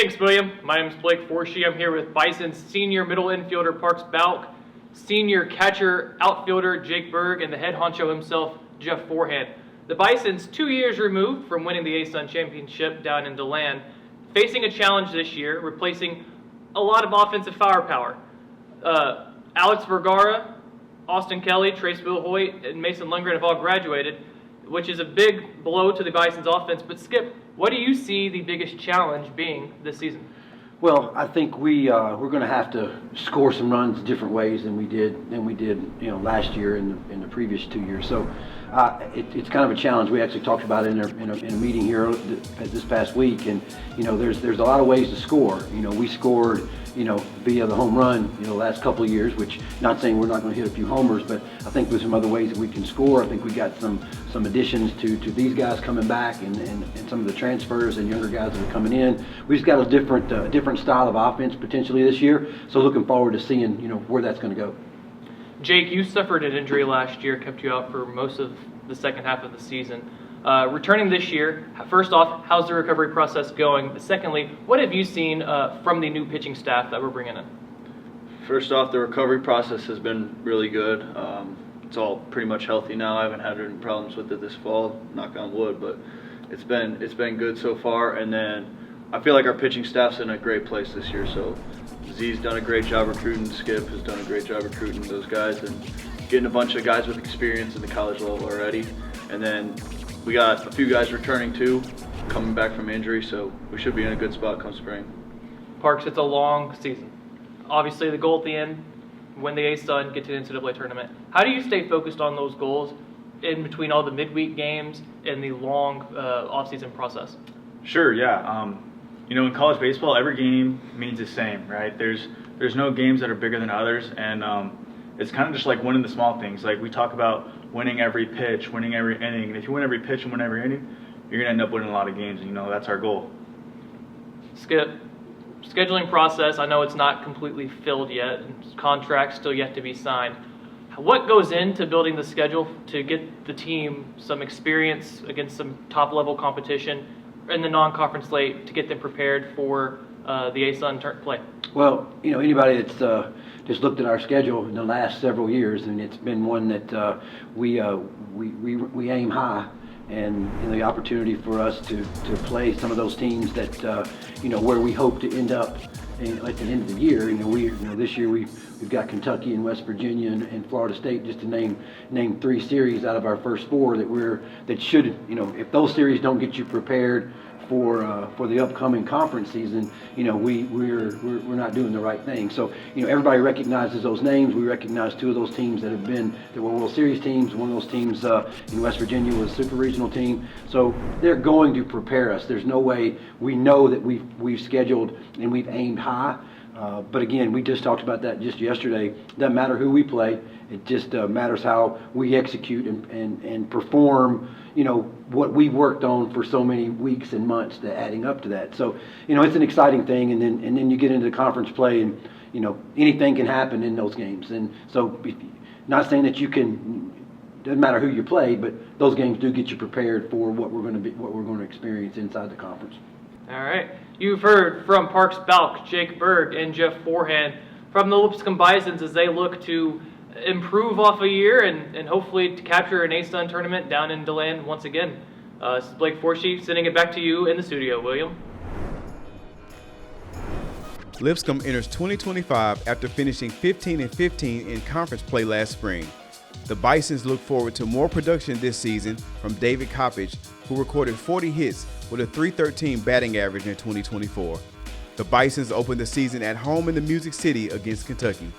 Thanks, William. My name is Blake Forshee. I'm here with Bison's senior middle infielder Parks Balk, senior catcher outfielder Jake Berg, and the head honcho himself, Jeff Forehand. The Bisons, 2 years removed from winning the ASUN championship down in DeLand, facing a challenge this year, replacing a lot of offensive firepower. Alex Vergara, Austin Kelly, Trace Wilhoit, and Mason Lundgren have all graduated, which is a big blow to the Bison's offense. But Skip, what do you see the biggest challenge being this season? Well, I think we're going to have to score some runs different ways than we did last year and the previous 2 years. So it's kind of a challenge. We actually talked about it in a meeting here this past week, and there's a lot of ways to score. We scored via the home run the last couple of years, which not saying we're not going to hit a few homers, but I think there's some other ways that we can score. I think we got some additions to these guys coming back and some of the transfers and younger guys that are coming in. We just got a different style of offense potentially this year, so looking forward to seeing where that's going to go. Jake, you suffered an injury last year, kept you out for most of the second half of the season. Returning this year, first off, how's the recovery process going? Secondly, what have you seen from the new pitching staff that we're bringing in? First off, the recovery process has been really good. It's all pretty much healthy now. I haven't had any problems with it this fall, knock on wood, but it's been good so far. And then I feel like our pitching staff's in a great place this year. So Z's done a great job recruiting, Skip has done a great job recruiting those guys and getting a bunch of guys with experience in the college level already. And then we got a few guys returning too, coming back from injury, so we should be in a good spot come spring. Parks, it's a long season. Obviously the goal at the end, win the ASUN, get to the NCAA tournament. How do you stay focused on those goals in between all the midweek games and the long off-season process? Sure, yeah. In college baseball, every game means the same, right? There's no games that are bigger than others, and it's kind of just like winning the small things. Like we talk about winning every pitch, winning every inning, and if you win every pitch and win every inning, you're going to end up winning a lot of games, and that's our goal. Skip, scheduling process, I know it's not completely filled yet, and contracts still yet to be signed. What goes into building the schedule to get the team some experience against some top-level competition in the non-conference slate to get them prepared for the ASUN play? Well, anybody that's just looked at our schedule in the last several years, and it's been one that we aim high, and the opportunity for us to play some of those teams that where we hope to end up at the end of the year. This year we've got Kentucky and West Virginia and Florida State, just to name 3 series out of our first 4 that should if those series don't get you prepared for the upcoming conference season, we're not doing the right thing. So everybody recognizes those names. We recognize 2 of those teams that were World Series teams. One of those teams in West Virginia was a super regional team. So they're going to prepare us. There's no way. We know that we've scheduled and we've aimed high. But again, we just talked about that just yesterday. Doesn't matter who we play. It just matters how we execute and perform, what we've worked on for so many weeks and months adding up to that. So, it's an exciting thing. And then you get into the conference play and, anything can happen in those games. And so not saying that doesn't matter who you play, but those games do get you prepared for what we're going to experience inside the conference. All right. You've heard from Parks Balk, Jake Berg, and Jeff Forehand from the Lipscomb Bisons as they look to improve off a year and hopefully to capture an ASUN tournament down in DeLand once again. This is Blake Forshee sending it back to you in the studio, William. Lipscomb enters 2025 after finishing 15-15 in conference play last spring. The Bisons look forward to more production this season from David Coppage, who recorded 40 hits with a .313 batting average in 2024. The Bisons opened the season at home in the Music City against Kentucky.